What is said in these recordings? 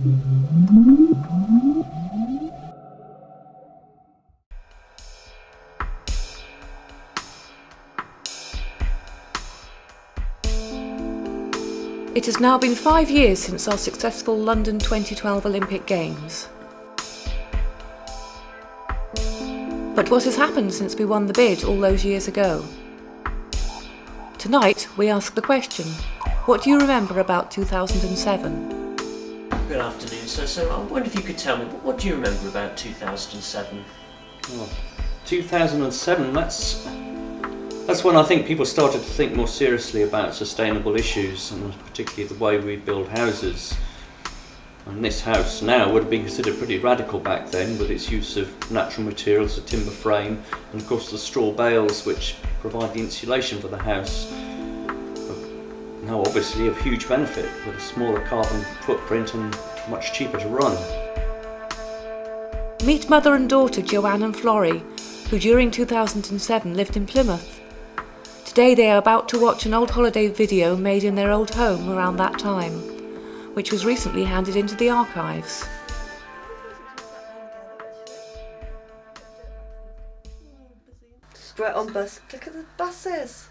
It has now been 5 years since our successful London 2012 Olympic Games. But what has happened since we won the bid all those years ago? Tonight we ask the question, what do you remember about 2007? Good afternoon, sir. So I wonder if you could tell me, what do you remember about 2007? Oh, 2007, that's when I think people started to think more seriously about sustainable issues, and particularly the way we build houses. And this house now would have been considered pretty radical back then, with its use of natural materials, a timber frame, and of course the straw bales which provide the insulation for the house. But now obviously of huge benefit, with a smaller carbon footprint and much cheaper to run. Meet mother and daughter Joanne and Florrie, who during 2007 lived in Plymouth. Today they are about to watch an old holiday video made in their old home around that time, which was recently handed into the archives. Right on bus. Look at the buses.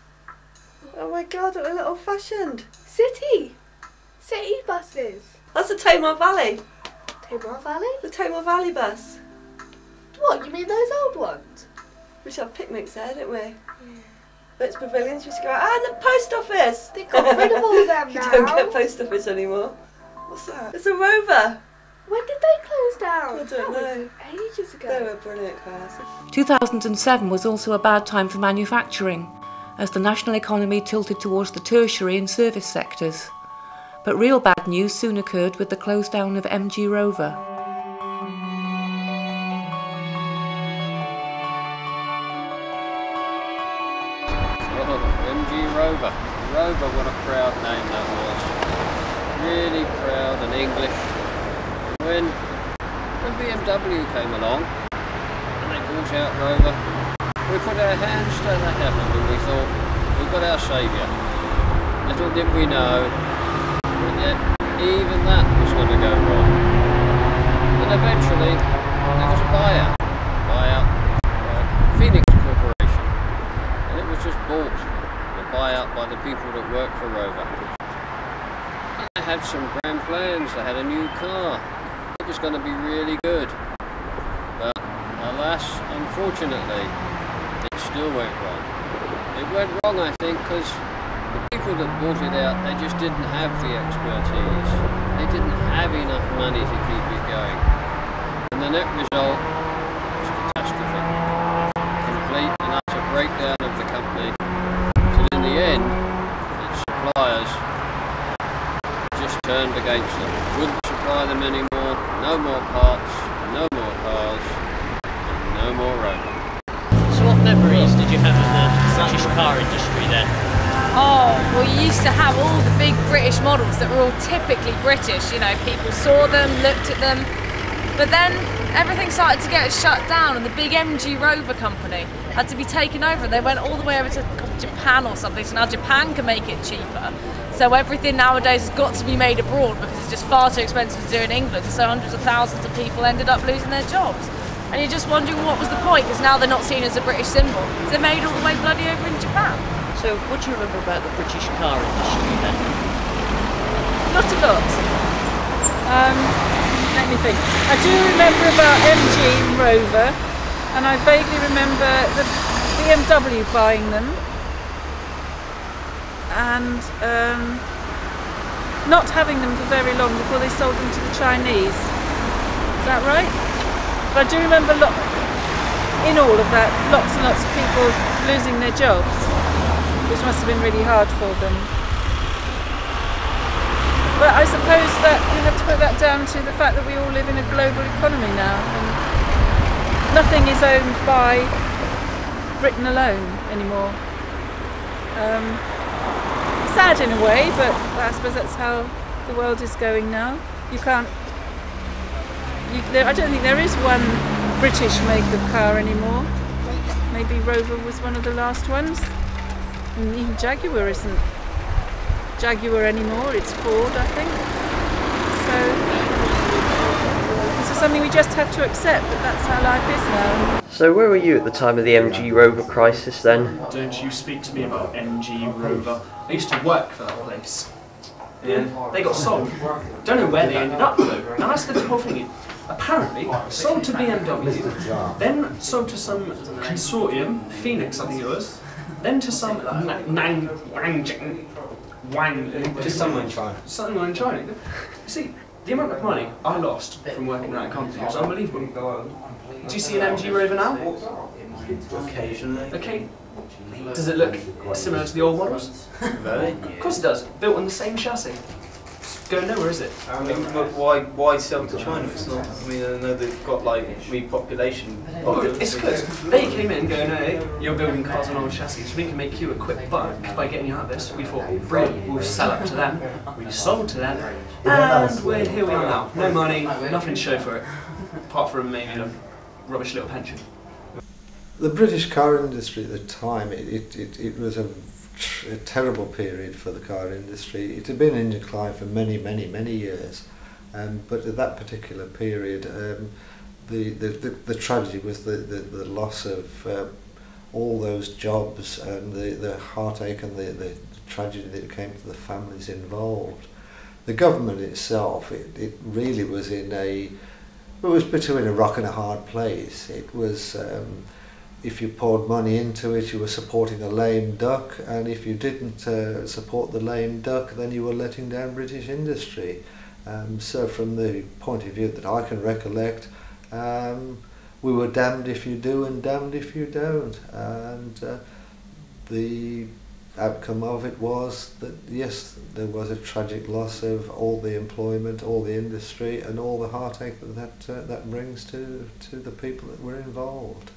Oh my god, they look old fashioned. City buses. That's the Tamar Valley. Tamar Valley? The Tamar Valley bus. What, you mean those old ones? We used to have picnics there, didn't we? Yeah. But it's pavilions, we used to go out. And the post office! They got rid of all of them You now. don't get post office anymore. What's that? It's a Rover. When did they close down? I don't know. Ages ago. They were brilliant cars. 2007 was also a bad time for manufacturing, as the national economy tilted towards the tertiary and service sectors. But real bad news soon occurred with the close down of MG Rover. MG Rover. Rover, what a proud name that was. Really proud and English. When BMW came along and they brought out Rover, we put our hands to the heaven and we thought, we've got our saviour. Little did we know that even that was going to go wrong. And eventually there was a buyout by Phoenix Corporation, and it was just bought, the buyout by the people that work for Rover. And they had some grand plans, they had a new car, it was going to be really good, but alas, unfortunately, it still went wrong. It went wrong, I think, because the people that bought it out, they just didn't have the expertise. They didn't have enough money to keep it going. And the net result was catastrophic. Complete and utter breakdown of the company. So in the end, its suppliers just turned against them. Wouldn't supply them anymore, no more parts, no more cars, and no more Rover. So what memories did you have of the British car industry then? Oh, well, you used to have all the big British models that were all typically British, you know, people saw them, looked at them, but then everything started to get shut down and the big MG Rover company had to be taken over. They went all the way over to Japan or something, so now Japan can make it cheaper. So everything nowadays has got to be made abroad because it's just far too expensive to do in England, so hundreds of thousands of people ended up losing their jobs. And you're just wondering what was the point, because now they're not seen as a British symbol. So they're made all the way bloody over in Japan. So what do you remember about the British car industry then? Not a lot. Let me think. I do remember about MG Rover, and I vaguely remember the BMW buying them, and not having them for very long before they sold them to the Chinese. Is that right? But I do remember in all of that, lots and lots of people losing their jobs, which must have been really hard for them. But I suppose that you have to put that down to the fact that we all live in a global economy now, and nothing is owned by Britain alone anymore. Sad in a way, but I suppose that's how the world is going now. You can't. I don't think there is one British make of car anymore. Maybe Rover was one of the last ones. And even Jaguar isn't Jaguar anymore, it's Ford, I think. So So something we just have to accept, that that's how life is now. So where were you at the time of the MG Rover crisis then? Don't you speak to me about MG Rover. I used to work for that place. And they got sold. Don't know where they ended up though. And that's the whole thing. Apparently, sold to BMW, then sold to some consortium, Phoenix I think it was, then to some to someone in China. Someone in China. You see, the amount of money I lost from working in that company was unbelievable. Do you see an MG Rover now? Occasionally. Okay. Does it look similar to the old models? Very. Of course it does. Built on the same chassis. It's going nowhere, is it? I mean, but why sell to China? It's not. I mean, I know they've got like repopulation. It's because they came in going, hey, you're building cars on old chassis, we can make you a quick buck by getting you out of this. We thought, brilliant, we'll sell up to them. We sold to them, and here we are now. No money, nothing to show for it, apart from maybe a rubbish little pension. The British car industry at the time, it was a terrible period for the car industry. It had been in decline for many years, but at that particular period, the tragedy was the loss of all those jobs and the heartache and the tragedy that came to the families involved. The government itself, it really was it was between a rock and a hard place. It was. If you poured money into it, you were supporting a lame duck, and if you didn't support the lame duck, then you were letting down British industry. So from the point of view that I can recollect, we were damned if you do and damned if you don't. And the outcome of it was that, yes, there was a tragic loss of all the employment, all the industry, and all the heartache that brings to the people that were involved.